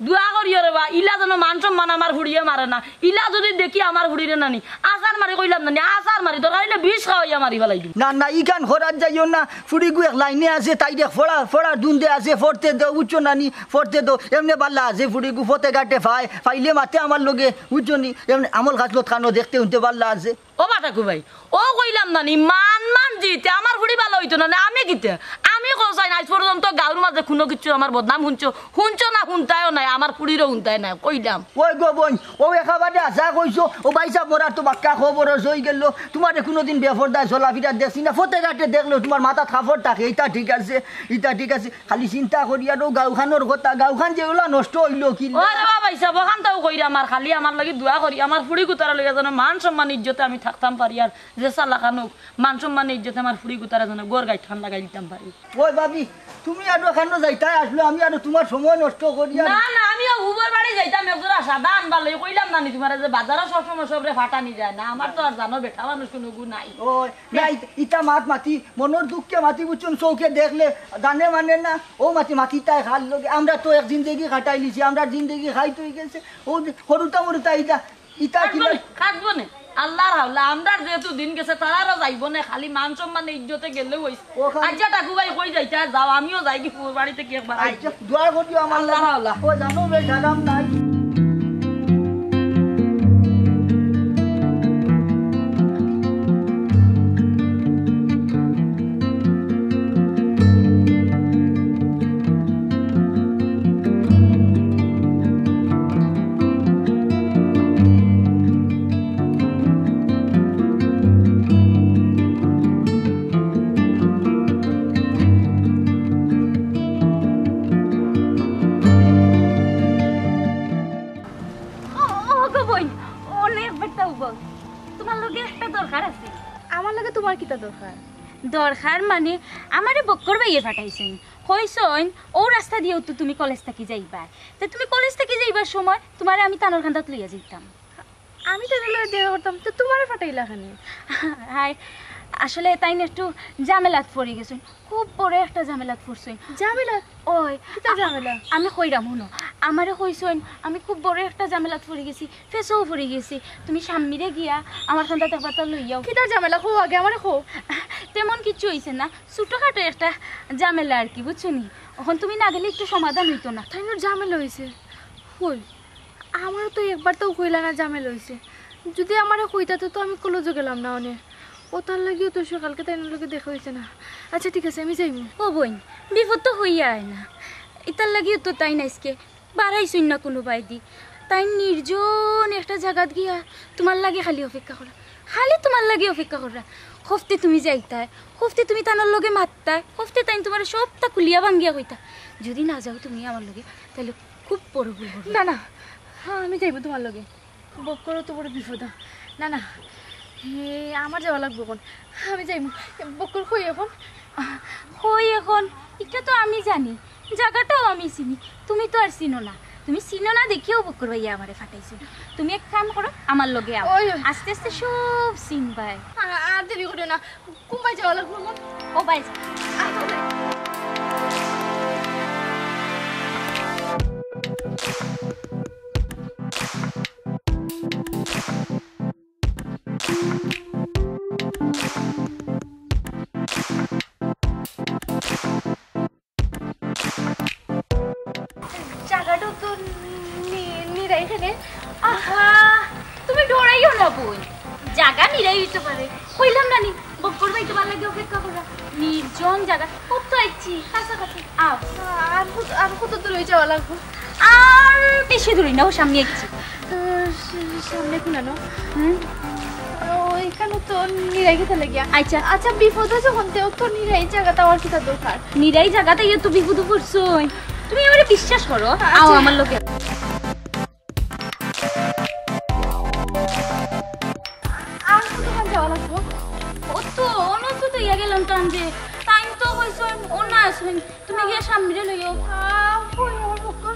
G: দুয়া করিও রে বা ইলা যেন মান সম্মান আমার ফুড়িয়ে মারে না ইলা যদি দেখি আমার ফুড়িরে নানি আচার মারি কইলাম নানি আচার মারি দরকার হইলে বিষ খাওয়াইয়া মারি ফেলাই দিই
A: না ইখান খরার যাইও না ফুড়িগু এক লাইনে আছে তাই দেখ ফড়া দুন্দে আছে ফরতে দাও উচ্চ নানি ফরতে দাও এমনি বাল্লা আছে ফুড়িগু ফতে গাটে ফাইলে মাতে আমার লগে উচ্চ নি এমনি আমল খাসলত খানো দেখতে উনতে বাল্লা আছে
G: ও বাটাকু ভাই ও কইলাম নানি মান জিতে আমার ফুড়ি ভালো হইতো না আমি কিতে আমি কসাই আজ পর্যন্ত গাঁর মাঝে কোনো কিছু আমার বদনাম শুনছো না শুনতায়ও নাই আমার ফুড়িরও শুনতাই নাই কইলাম
A: ওই গো বোন ও এখাবারে আসা কইছো ও বাইসা পড়ার তো বাক্কা খবর হয়ে গেল তোমার কোনোদিন বেফরদায় চলাফিরা দেখছি না ফতে ঘাটে দেখলো তোমার মাথা খাফর থাকে এটা ঠিক আছে খালি চিন্তা করি আর গাঁওখানোর কথা গাঁওখান যেগুলো নষ্ট হইলো কি
G: আরে বাবা হিসাব ওখানটাও কইরা আমার খালি আমার লাগি দোয়া করি আমার ফুড়ি কুতারা লইয়া যেন মান সম্মান ইজ্জতে আমি থাকতাম পারি আর যে চালাকানো মান সম্মান ইজ্জতে আমার ফুড়ি কুতারা যেন গোর গাই ঠান্ডা গাই দিতাম পারি
A: ওই ভাবি তুমি আর ওখানে যাইতাই আসলো আমি আর তোমার সময় নষ্ট করি
G: না আমিও উবর বাড়ি যাইতাম একজোড়া সাদা আনবা লই কইলাম নানি তোমার যে বাজারে সবসময় সবরে ফাটানি যায় না আমার তো আর জানো বেটা মানুষ কোনো গু নাই
A: ওই না ইটা মাতি মনের দুঃখে মাতি বুঝছেন চৌকে দেখলে জানে মানে না ও মাতিটাই খাল লোকে আমরা তো এক জিন্দগি কাটাই লিছি আমরা জিন্দগি খাই তুই গেছে ও সরুতা ইটা
G: খাটবো না আল্লাহর হাওলা আমরা যেহেতু দিন গেছে তারারও যাইব না খালি মান সম্মান ইজ্জতে গেলে হইছে আচ্ছা টাকু ভাই কই যাইতা যাও আমিও যাই কি বাড়িতে কি একবার
A: দোয়া করিও আমার
G: আল্লাহর হাওলা
A: ও জানো বে সালাম নাই
E: দরকার মানে আমারে বক্কর বাইয়ে ফাটাইছেন কইছেন ও রাস্তা দিয়েও তো তুমি কলেজ থেকে যাইবা তো তুমি কলেজ থেকে যাইবার সময় তোমারে আমি তানোর খান্দাত লইয়া যাইতাম
D: আমি তো দেখা করতাম তো তোমারে ফাটাইলা খানে
E: হাই আসলে তাই না একটু ঝামেলাত পড়ে গেছেন খুব বড় একটা ঝামেলাত পড়ছেন
D: ঝামেলা
E: ওই
D: কিতা ঝামেলা
E: আমি কইরাম শুনো আমারে কইছেন আমি খুব বড় একটা ঝামেলাত পড়ে গেছি ফেসও পড়ে গেছি তুমি সামনে গিয়া আমার খান্দাত একবার লইয়াও
D: কিতা ঝামেলা খো আগে আমারে খো
E: তেমন কিছু হইছে না ছোটখাটো একটা ঝামেলা আর কি বুঝছো নি এখন তুমি না গেলে একটু সমাধান হইতো না
D: তাই না ঝামেলা হয়েছে কই আমার তো একবার তো কইলা না ঝামেলা হয়েছে যদি আমারে কইতা তো আমি কলেজে গেলাম না অনেক ও তার লাগিও তো সকালকে তাই লোকে দেখা হয়েছে না। আচ্ছা ঠিক আছে আমি যাইব।
E: ও বোন বিপদ তো হইয়া আয় না, এটার লাগিও তো তাই নাইসকে বাড়াইছই না কোনো বাইদি। তাই নির্জন একটা জায়গাত গিয়া তোমার লাগে খালি অপেক্ষা করা, খালি তোমার লাগে অপেক্ষা করা। হফতে তুমি যাইতাই, হফতে তুমি তানোর লগে মারতাই, হফতে তাই তোমার সবটা কুলিয়া ভাঙ্গিয়া কইতা। যদি না যাও তুমি আমার লগে তাহলে খুব বড় ভুল হবে।
D: না না, হ্যাঁ আমি যাইব তোমার লগে। বক্করও তো বড় বিপদ। না না, হে আমার যাওয়া লাগবো কোন, আমি যাইব। বক্কর কই এখন?
E: হই এখন এটা তো আমি জানি, জায়গাটাও আমি চিনি, তুমি তো আর চিনো না। তুমি চিনো না দেখিও বক্কর ভাইয়া আমারে ফাটাইছো। তুমি এক কাম করো আমার লগে আও,
D: ওই, ওই।
E: আস্তে আস্তে সব চিনবাই।
D: আর দেরি করিও না, কোনবাই যাওয়া লাগবো এখন?
E: ও বাই যা।
D: জায়গাটাও তো নিরাই এখানে।
E: আহা তুমি ডরাইও না বোন, জায়গা নিরাই হইতে পারে, কইলাম না নি বক্কর ভাই তোমার লাগে অপেক্ষা করা। নির্জন জায়গা কত আইছি কাছাকাছি আও।
D: আর কত দূরে যাওয়া লাগবো?
E: আর বেশি দূরে না, ও সামনে আইছি।
D: সামনে খুলানো ওইখানে তো নিরাই খেতে লাগিয়া।
E: আচ্ছা
D: আচ্ছা বিপদ যখন তেও তো নিরাই জায়গাটা আমার কিতা দরকার।
E: নিরাই জায়গাতে ইয়ে তো বিপদ পড়ছই, তুমি আমারে বিশ্বাস করো। আও আমার লগে।
D: আর কতক্ষণ যাওয়া লাগবো?
E: ও তো অনন্ত তো ইয়া গেলাম টান যে টাইম তো হইছে ও না আসবেন, তুমি গিয়ে সামনে লইও।
D: কই আমার বক্কর?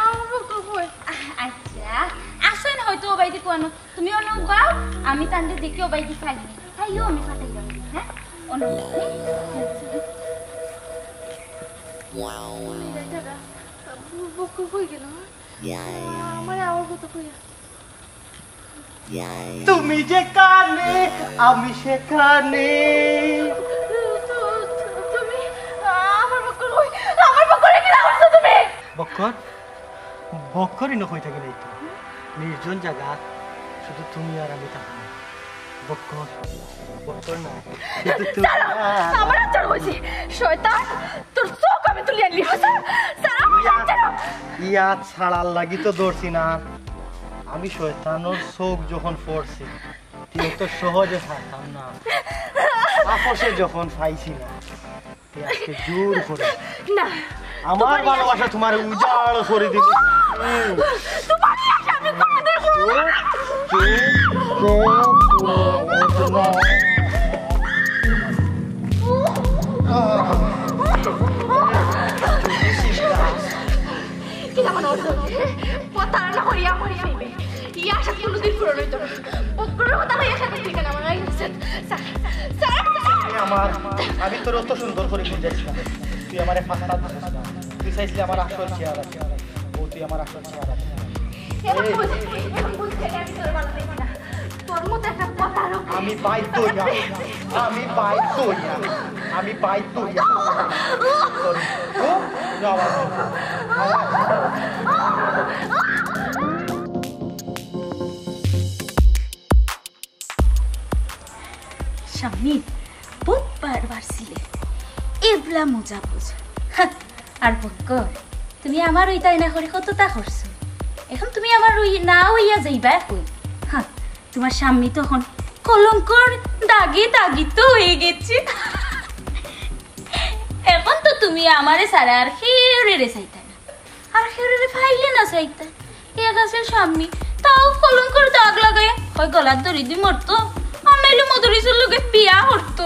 D: আমার বক্কর কই?
E: আচ্ছা আসেন হয়তো ও বাইদি কোয়ানো, তুমি অনেক গাও আমি তান্ডে দেখি ও বাইদি খাইনি খাইও আমি ফাটাই যাবো। হ্যাঁ অনেক
D: নিরাই জায়গা বক্কর কই গেল? আমার আবার কত কইয়া।
F: তুমি যেখানে আমি সেখানে।
D: তুমি আমার বক্কর কই? আমার বক্করে কি লাগছো তুমি?
F: বক্কর বক্করই নকই থাকে নাই তো, নির্জন জায়গা শুধু তুমি আর আমি থাকি। বক্কর বক্কর না কিন্তু তুমি
D: আমার আচার হইছে শয়তান, তোর চোখ আমি তুলি আনলি হাসা সারা
F: ইয়া ছাড়ার লাগি তো দৌড়ছি না আমি। শয়তানোর চোখ যখন পড়ছি তুই তো সহজে থাকতাম না, আপসে যখন পাইছি না তুই আজকে জোর করে
D: না
F: আমার ভালোবাসা তোমার উজাড় করে দিবি।
D: তোমার আশা আমি কোনদিন কিনা মনে হচ্ছে প্রতারণা করিয়া মরি ফেলবে। ইয়া আশা কোনোদিন পূরণ হইতো না। বক্করের কথা হইয়া সাথে ঠিক না আমার আইছে
F: আমার আমি তোর অত সুন্দর করে বুঝাইছিলাম, তুই আমার ফাঁসা দিছিস না। তুই চাইছিলি আমার আসল চেহারা, ও তুই আমার আসল চেহারা।
D: তোর মতো একটা প্রতারক
F: আমি বাধ্য হইয়া আমি বাধ্য হইয়া আমি বাধ্য হইয়া
E: স্বামী বুধবার বাড়ছিলে এবলা মজা বুঝ। আর বক্কর তুমি আমার ওই তাই না করে কতটা করছো, এখন তুমি আমার ওই না হইয়া যাইবা কই। হ্যাঁ তোমার স্বামী তখন কলঙ্কর দাগে দাগিত হয়ে গেছে। এখন তো তুমি আমারে সারা আর খেয়ে চাইতা না, আর খেয়ে ফাইলে না চাইতা। এক আছে স্বামী তাও কলঙ্কর দাগ লাগাইয়া হয় গলার দড়ি দি মরতো, আর নাইলে মধুরিসের লোকে বিয়া হরতো।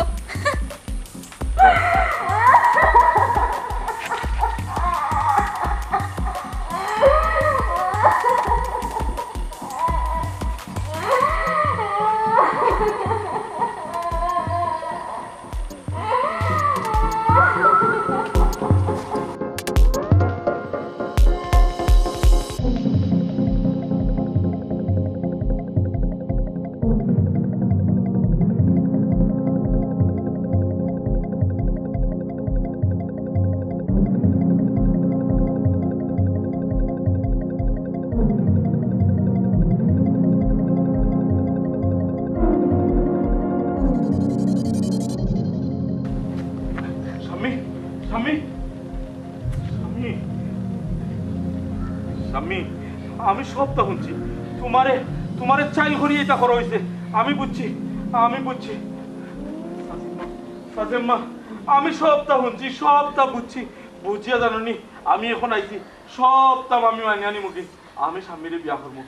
C: স্বামী স্বামী আমি সবটা শুনছি তোমারে তোমারে চাই করিয়ে এটা করা হয়েছে আমি বুঝছি ফাতেমা আমি সবটা শুনছি সবটা বুঝছি বুঝিয়া জানি আমি এখন আইছি সবটা আমি মানি আনি মুখে আমি স্বামীরে বিয়া করবো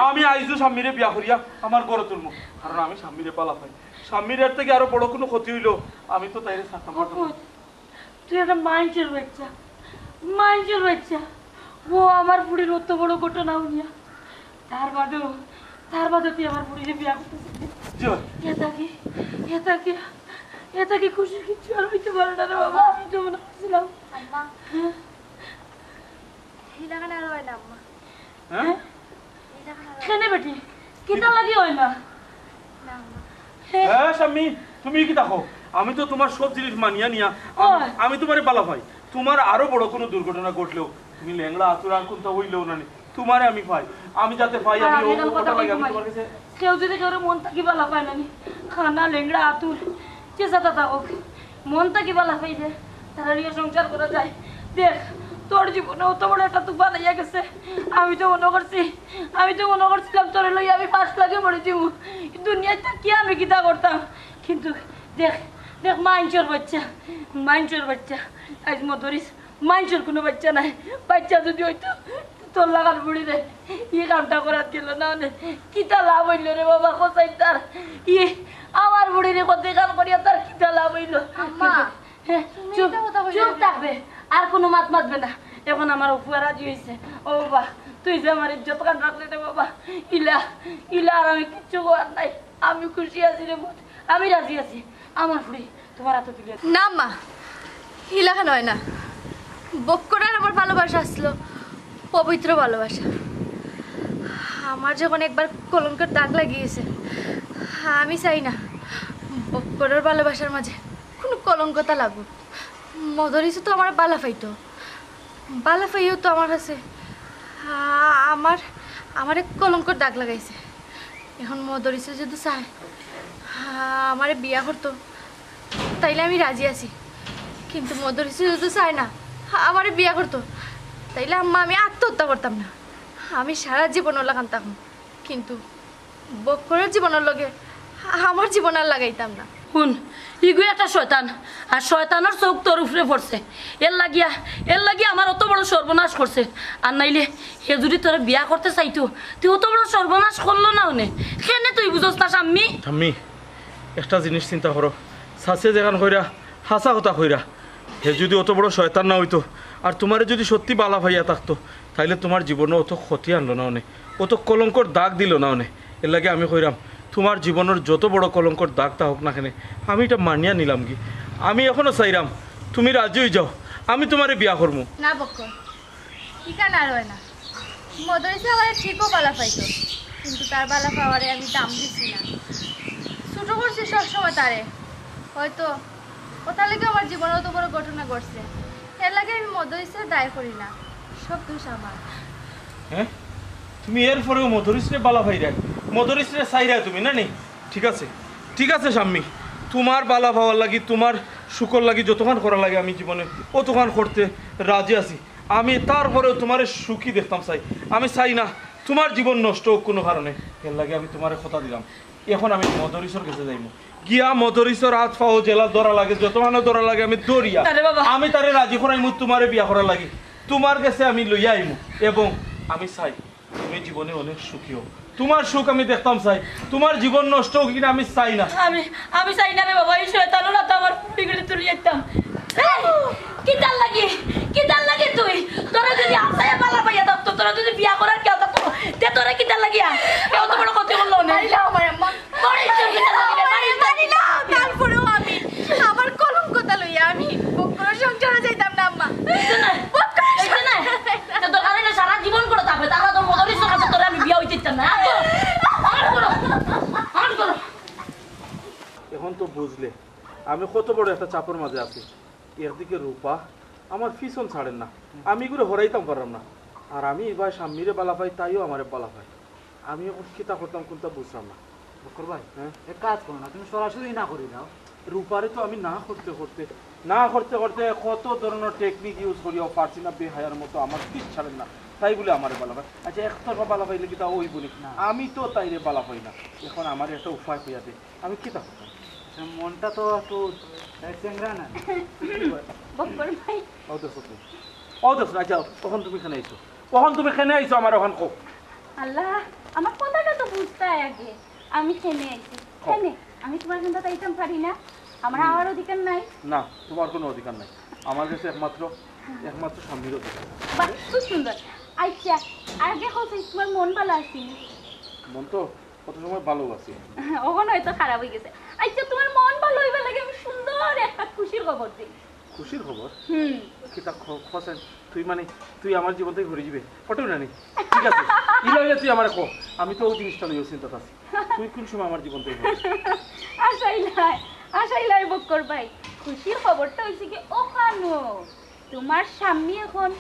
C: আমি আইজু স্বামীরে বিয়া করিয়া আমার ঘরে তুলবো কারণ আমি স্বামীরে পালা পাই স্বামীর এর থেকে আরো বড় কোনো ক্ষতি হইলো আমি তো তাইরে ছাড়তাম না।
G: তুই একটা মাইন্ডের বাচ্চা ও আমার বুড়ির অত বড় ঘটনা হইয়া তার বাদেও তুই আমার বুড়িরে বিয়া করতেছিস এটাকে খুশি কিছু আর হইতে পারে না রে বাবা আমি তো মনে করছিলাম খেনে বেটি কিতা লাগি হয় না
C: হ্যাঁ স্বামী তুমি কি দেখো আমি তো তোমার সব জিনিস মানিয়া নিয়া আমি তোমারে পালা পাই তোমার আরো বড় কোনো দুর্ঘটনা ঘটলেও তুমি ল্যাংড়া আতুর আর কোনটা হইলেও না তোমারে আমি পাই আমি যাতে পাই আমি ওটা লাগে আমি তোমার কাছে
G: কেউ যদি কেউ মন থাকি বালা পায় না খানা লেংড়া আতুর যে সাথে থাকুক মন থাকি বালা পাই যে তারা নিয়ে সংসার করা যায় দেখ তোর জীবনে অত বড় একটা তুফান আইয়া গেছে আমি তো মনে করছিলাম তোর লই আমি 5 লাখে মরে দিব দুনিয়ায় কি আমি কিতা করতাম কিন্তু দেখ দেখ মাইনচোর বাচ্চা আজ মধুরিস মাইনচোর কোনো বাচ্চা নাই বাচ্চা যদি হইতো তোর লাগার বুড়ি রে কামটা করার গেল না কিতা লাভ হইল রে বাবা কোথায় তার আমার বুড়ি রে কত গান করিয়া তার কিতা লাভ হইল চুপ থাকবে আর কোনো মাতবে না এখন আমার উপর রাজি হয়েছে ও বাবা তুই যে আমার ইজ্জত কান রাখলে রে বাবা ইলা আর আমি কিচ্ছু করার নাই আমি খুশি আছি রে আমি রাজি আছি আমার বুড়ি তোমার হাতে তুলে
D: না মা ইলাকা নয় না বক্করার আমার ভালোবাসা আসলো পবিত্র ভালোবাসা আমার যখন একবার কলঙ্কের দাগ লাগিয়েছে আমি চাই না বক্করার ভালোবাসার মাঝে কোনো কলঙ্কতা লাগুক মধুরিসও তো আমার বালা ফাইও তো আমার কাছে আমার এক কলঙ্কর দাগ লাগাইছে এখন মধুরিসও যদি চায় আমারে বিয়া করতো তাইলে আমি রাজি আছি কিন্তু মধুরিসও যদি চায় না আমারে বিয়া করতো তাইলে আম্মা আমি আত্মহত্যা করতাম না আমি সারা জীবন লাগান থাকুন কিন্তু বক্করের জীবনের লগে আমার জীবন আর লাগাইতাম না
G: শুন ইগু একটা শয়তান আর শয়তানের চোখ তোর উপরে পড়ছে এর লাগিয়া আমার অত বড় সর্বনাশ করছে আর নাইলে হে যদি তোর বিয়া করতে চাইতো তুই অত বড় সর্বনাশ করলো না ওনে কেনে তুই বুঝস না স্বামী
C: একটা জিনিস চিন্তা করো সাসে যেখান কইরা হাসা কথা কইরা হে যদি অত বড় শয়তান না হইতো আর তোমারে যদি সত্যি বালা ভাইয়া থাকতো তাইলে তোমার জীবনে অত ক্ষতি আনলো না অনে অত কলঙ্কর দাগ দিল না অনে এর লাগে আমি কইরাম তোমার জীবনের যত বড় কলঙ্কর দাগটা হোক না কেন আমি এটা মানিয়া নিলাম কি আমি এখনো চাইরাম তুমি রাজি হয়ে যাও আমি তোমারে বিয়া করবো
D: না বক্কর ঠিকা না রয় না মধুরিসা আমার ঠিকও বালা পাইতো কিন্তু তার বালা পাওয়ারে আমি দাম দিচ্ছি না ছোট করছি সবসময় তারে হয়তো ওটা লেগে আমার জীবনে অত বড় ঘটনা ঘটছে এর লাগে আমি মধুরিসা দায় করি না সব দোষ আমার
C: হ্যাঁ তুমি এরপরেও মধুরিসরে বালা ভাইরা মধুরিসরে চাইরা তুমি না নি ঠিক আছে স্বামী তোমার বালা পাওয়ার লাগি তোমার শুকর লাগি যতক্ষণ করা লাগে আমি জীবনে অতক্ষণ করতে রাজি আছি আমি তারপরেও তোমার সুখী দেখতাম চাই আমি চাই না তোমার জীবন নষ্ট হোক কোনো কারণে এর লাগে আমি তোমার কথা দিলাম এখন আমি মধুরিসর কাছে যাইব গিয়া মধুরিসর হাত পাও জেলা ধরা লাগে যত মানে ধরা লাগে আমি দৌড়িয়া আমি তারে রাজি করাইমু তোমারে বিয়া করা লাগি তোমার কাছে আমি লইয়া আইমু এবং আমি চাই তুমি জীবনে অনেক সুখী হোক তোমার সুখ আমি দেখতাম চাই তোমার জীবন নষ্ট হোক কিনা আমি চাই না
G: আমি চাই না রে বাবা এই শয়তানও না তো আমার পিগড়ে তুলে যেতাম কি তার লাগি তুই তোরা যদি আসায় বালা পাইয়া থাকতো তোরা যদি বিয়া করার কেউ থাকতো তে তোরা কি তার লাগিয়া অত বড় কথা বললো না
D: তারপরেও আমি আমার কলঙ্কতা লইয়া আমি বক্করের সংসারে যাইতাম না আম্মা
G: সারা জীবন করে থাকবে তারা তোর মধুরিসের কাছে তোরা আমি বিয়া হইতে না
C: এখন তো বুঝলে আমি কত বড় একটা চাপের মাঝে আছি একদিকে রূপা আমার পিছন ছাড়েন না আমি এগুলো হরাইতাম পারলাম না আর আমি এবার স্বামীরে বালা পাই তাইও আমারে বালা পাই আমি এখন কিতা করতাম কোনটা বুঝলাম না
A: বক্কর ভাই এক কাজ করো না তুমি সরাসরি না করি দাও
C: রূপারে তো আমি না করতে করতে না করতে করতে কত ধরনের টেকনিক ইউজ করিও পারছি না বেহায়ার মতো আমার পিছ ছাড়েন না তাই বলে আমার বালা পাই আচ্ছা একতরফা বালা পাইলে কি তা ওই বলি আমি তো তাইরে বালা পাই না এখন আমার একটা উপায় হইয়া দে আমি কি তা
F: মনটা তো একটু চেংরা না
E: বক্কর ভাই
C: ও দোষ না যাও কখন তুমি এখানে আইছো কখন তুমি এখানে আইছো আমার ওখান কো
E: আল্লাহ আমার কথাটা তো বুঝতে হয় আগে আমি খেলে আইছি খেলে আমি তোমার কিন্তু তাইতাম পারি না আমার আওয়ার অধিকার নাই
C: না তোমার কোনো অধিকার নাই আমার কাছে একমাত্র স্বামীর অধিকার
E: বাহ খুব সুন্দর আচ্ছা আগে হচ্ছে তোমার মন ভালো আছে
C: মন তো কত সময় ভালো আছে
E: ওখানে হয়তো খারাপ হয়ে গেছে আচ্ছা তোমার মন ভালো হইবার লাগে আমি সুন্দর একটা খুশির খবর দিই
C: খুশির খবর কি তা খসেন তুই আমার জীবন থেকে ঘুরে যাবে পটেও না নি ঠিক আছে ইলাইয়া তুই আমার কো আমি তো ওই জিনিসটা লইও চিন্তা আছি তুই কোন সময় আমার জীবন থেকে
E: আশাইলাই বক্কর ভাই খুশির খবরটা হইছে কি ওখানো তোমার স্বামী এখন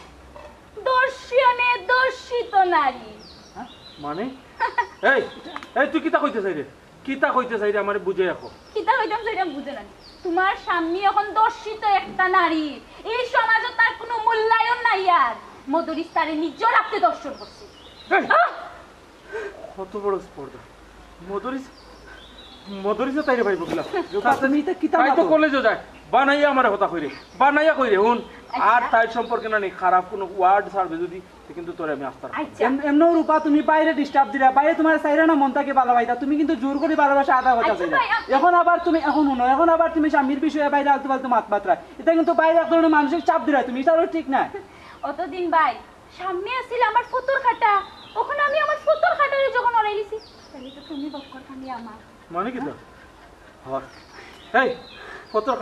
E: দর্শনে দর্শিত নারী
C: মানে এই এই তুই কিতা কইতে চাই রে আমারে বুঝে রাখো
E: কিতা হইতাম সেটা বুঝে না তোমার স্বামী এখন দর্শিত একটা নারী এই সমাজে তার কোনো মূল্যায়ন নাই আর মধুরিস তারে নিজের রাখতে দর্শন করছে
C: কত বড় স্পর্ধা মধুরিসে তাইরে ভাই বকলা
F: তুমি তো কিতা
C: তাই তো কলেজে যায় বানাইয়া আমার কথা কইরে হুন আর তাই সম্পর্কে না খারাপ কোনো ওয়ার্ড ছাড়বে যদি কিন্তু তোরে আমি আসতাম
F: এমনও রূপা তুমি বাইরে ডিস্টার্ব দিলা বাইরে তোমার চাইরা না মনটাকে ভালোবাসা তুমি কিন্তু জোর করে ভালোবাসা আদা কথা চাইলা এখন আবার তুমি স্বামীর বিষয়ে বাইরে আলতু ফালতু মাত মাত্রা এটা কিন্তু বাইরে এক ধরনের মানসিক চাপ দিলা তুমি এটাও ঠিক না
E: অতদিন ভাই সামনে আসছিল আমার ফতর খাটা ওখানে আমি আমার ফতর খাটারে যখন ওরাইলিছি তাহলে তো তুমি বক্কর খানি আমার
C: মানে কি এই ফতর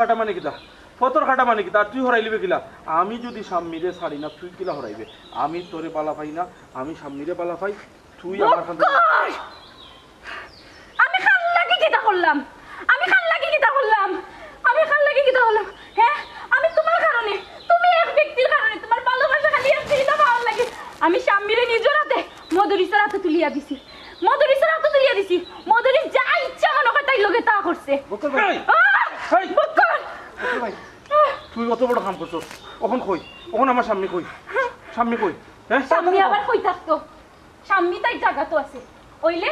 C: কাটা মানে কি তুই হরাইলিবে কিলা আমি যদি সাম্মিরে ছাড়ি না তুই কিলা হরাইবে আমি তোরে বালা পাই না আমি সাম্মিরে বালা পাই তুই আমার
E: আমি খাল লাগি কিটা করলাম হ্যাঁ আমি তোমার কারণে তুমি এক ব্যক্তির কারণে তোমার ভালোবাসা খালি একটা ভালো লাগে আমি সাম্মিরে নিজের হাতে মধুরিসের হাতে তুলিয়া দিছি মধুরি যা ইচ্ছা মনে করে তাই লোকে তা করছে
C: তুই কত বড় কাম করছস ওখন আমার সামনে কই
E: সামনে আবার কই থাকতো সামনে তাই জায়গা তো আছে ওইলে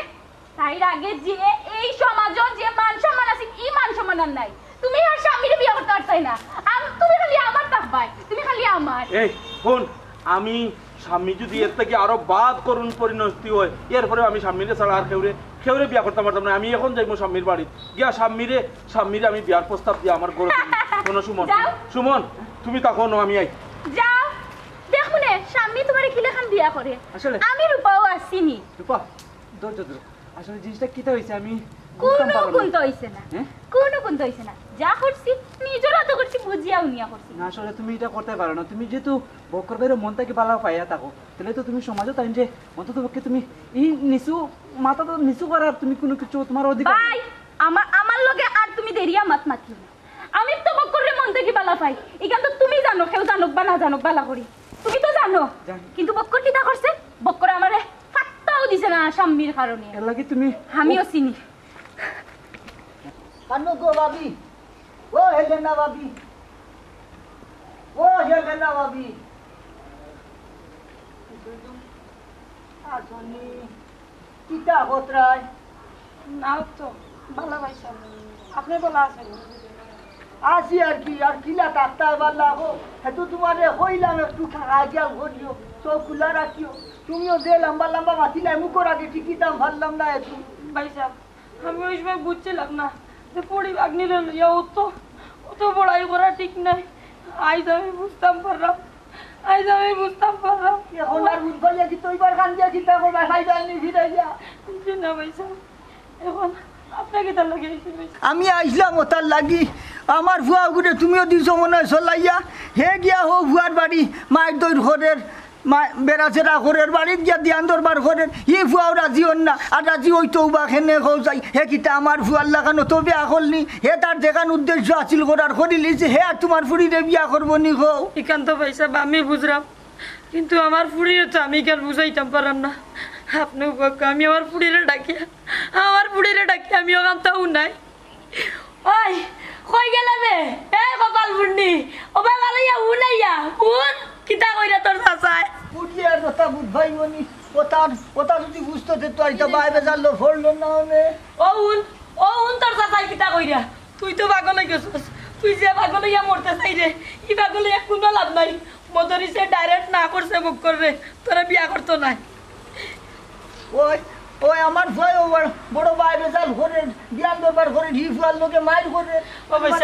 E: তাই আগে যে এই সমাজ যে মান সম্মান আছে এই মান সম্মান আর নাই তুমি আর স্বামীর বিয়ে করতে পারছাই না তুমি খালি আমার তাকবাই তুমি খালি আমার
C: এই শোন আমি স্বামী যদি এর থেকে আরো বাদ করুন পরিণতি হয় এরপরে আমি স্বামীরে ছাড়া আর কেউরে বিয়া করতে পারতাম না আমি এখন যাইবো স্বামীর বাড়ি গিয়া স্বামীরে আমি বিয়ার প্রস্তাব দিয়ে আমার গরু কোনো সুমন তুমি তখন আমি আই
E: যাও দেখো নে স্বামী তোমারে কি লেখান বিয়া করে
F: আসলে
E: আমি রূপাও আসিনি
F: রূপা ধৈর্য ধরো আসলে জিনিসটা কিটা হইছে আমি
E: কোনো কোনটা হইছে না যা করছি নিজের হাতে করছি বুঝিয়াও নিয়া করছি
F: না আসলে তুমি এটা করতে পারো না তুমি যেহেতু বক্কর ভাইয়ের মনটাকে ভালো পাইয়া থাকো তাহলে তো তুমি সমাজও তাই যে অন্তত পক্ষে তুমি এই মাথা তো নিচু করার তুমি কোনো কিছু তোমার অধিকার
E: ভাই আমার লগে আর তুমি দেরিয়া মাত মাতিও না আমি তো বক্করের মন থেকে ভালো পাই এখান তো তুমি জানো কেউ জানুক বা না জানুক ভালো করি তুমি তো জানো কিন্তু বক্কর কিটা করছে বক্কর আমারে ফাত্তাও দিছে না স্বামীর কারণে
F: এর লাগি তুমি
E: আমিও চিনি
A: কানো গো বাবি ও হেলেনা বাবি আসনি কিটা হতরায়
G: নাও তো ভালো ভাইসা আপনি বলা আছেন
A: আসি আর কিলা কাটতে পারলা গো হেতু তোমারে কইলাম একটু টাকা দিয়া ঘরিও চোখ খোলা রাখিও তুমিও যে লম্বা লম্বা মাছিলাই মুখর আগে ঠিকই দাম ভাবলাম না একটু
G: ভাইসা আমি ওই সময় বুঝছিলাম না যে পড়ি আগ্নিরে লইয়া অত বড়াই করা ঠিক নাই আইজ আমি বুঝতাম পারলাম
A: এখন আর বুঝবাইয়া কি তৈবার গান দিয়া চিন্তা করবা খাই যায়নি ফিরে যা
G: না ভাইসা এখন আপনাকে তার লাগে
A: আমি আইসলাম ওটার লাগি আমার ভুয়া গুড়ে তুমিও দিছ মনে হয় চলাইয়া হে গিয়া হো ভুয়ার বাড়ি মায়ের দৈর ঘরের বেড়াচেরা ঘরের বাড়িত গিয়া দিয়ান দরবার ঘরের ই ভুয়াও রাজি হন না আর রাজি হইতো বা খেনে হও যাই হে কিতা আমার ভুয়ার লাগানো তো বিয়া করলি হে তার দেখান উদ্দেশ্য আছিল করার করি লিছে হে আর তোমার ফুড়িরে বিয়া করবো নি হো
G: এখান তো পয়সা আমি বুঝলাম কিন্তু আমার ফুড়িরে তো আমি কেন বুঝাইতাম পারলাম না আপনি আমি আমার ফুড়িরে ডাকি আমি ওখান তাও নাই ওই কই গেলে বে এ কপাল বুন্ডি ওবা বালাইয়া উনাইয়া উন কিতা কইরা তোর চাচায়
A: পুড়িয়ার কথা বুঝবাই মনি কথা যদি বুঝতে তো আর এটা বাইরে জানলো ফড়লো না হবে
G: ও উন তোর চাচাই কিতা কইরা তুই তো পাগল হয়ে গেছিস তুই যে পাগল হইয়া মরতে চাই রে ই পাগল হইয়া কোনো লাভ নাই মদরিসে ডাইরেক্ট না করছে বুক করবে তোরা বিয়া করতো নাই
A: ওই ওই আমার ভয় বড় বাইরে জাল করে জ্ঞান ব্যাপার করে ঢিফার লোকে মাইর করে
G: অবশ্য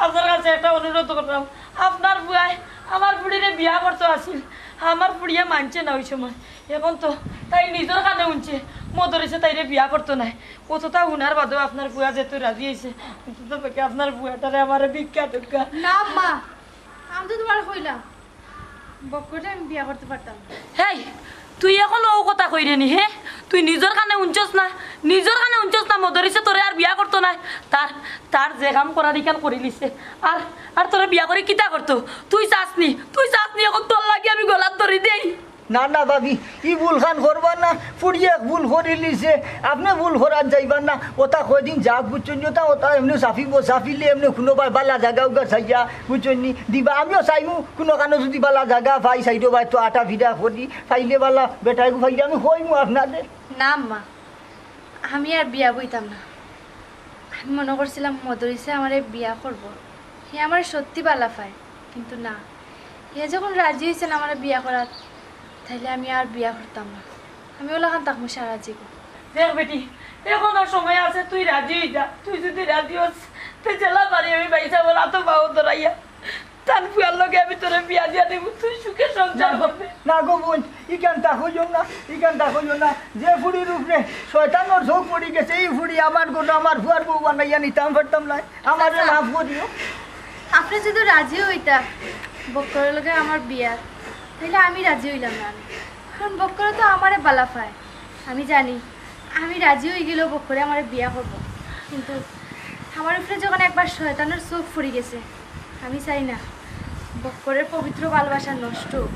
G: আপনার কাছে একটা অনুরোধ করলাম আপনার বুয়াই আমার বুড়িরে বিয়া করতে আসিল আমার বুড়িয়া মানছে না ওই সময় এখন তো তাই নিজের কানে উনছে মদরিসে তাইরে বিয়া করতো নাই কতটা উনার বাদেও আপনার বুয়া যেহেতু রাজি হয়েছে আপনার বুয়াটারে আমার ভিক্ষা টিক্ষা
D: না মা আমি তো তোমার কইলাম বকরে আমি বিয়া করতে পারতাম না।
G: হেই তুই এখন ও কথা কইরে নি হে তুই নিজের কানে উনছস না মদরিসে তোরে আর বিয়া করতো না তার যে কাম করার ইকান করে লিছে আর তোরে বিয়া করে কিতা করতো তুই চাসনি এখন তোর লাগি আমি গলার ধরি দেই
A: না না ভাবি ই ভুল খান করবার না ফুড়িয়ে ভুল করে লিছে আপনি ভুল করার যাইবার না ওটা কয়দিন যাক বুঝছেন ওটা এমনি সাফিলে এমনি কোনো বালা জায়গা উগা চাইয়া বুঝছেন দিবা আমিও চাইমু কোনো কারণে যদি বালা জায়গা পাই চাইটো বাই তো আটা ভিড়া করি পাইলে বালা বেটাইকু পাইলে আমি কইমু আপনাদের
D: না মা আমি আর বিয়া বইতাম না আমি মনে করছিলাম মদরিসে আমার বিয়া করব হে আমার সত্যি বালা পায় কিন্তু না হে যখন রাজি হয়েছেন আমার বিয়া করার তাইলে আমি আর বিয়া করতাম না আমি ওলাখান তাকমু সারা জীবন
G: দেখ বেটি এখন আর সময় আছে তুই রাজি হয়ে যা তুই যদি রাজি হস তুই জেলা পারি আমি বাইসা বলা তো বাবু ধরাইয়া তার ফুয়ার লগে আমি তোরে বিয়া দিয়া দেব তুই সুখে সংসার করবে
A: না গো বোন ইকান তা হইও না যে ফুড়ির উপরে শয়তানোর ঝোঁক পড়ে গেছে এই ফুড়ি আমার কোনো আমার ফুয়ার বউ বানাইয়া নিতাম পারতাম না আমার মাফ করিও
D: আপনি যদি রাজি হইতা বক্করের লগে আমার বিয়া তাইলে আমি রাজি হইলাম না কারণ বক্করে তো আমারে বালা পায় আমি জানি আমি রাজি হয়ে গেলেও বক্করে আমার বিয়া করব কিন্তু আমার উপরে যখন একবার শয়তানের চোখ ফুরে গেছে আমি চাই না বক্করের পবিত্র ভালোবাসা নষ্ট হোক।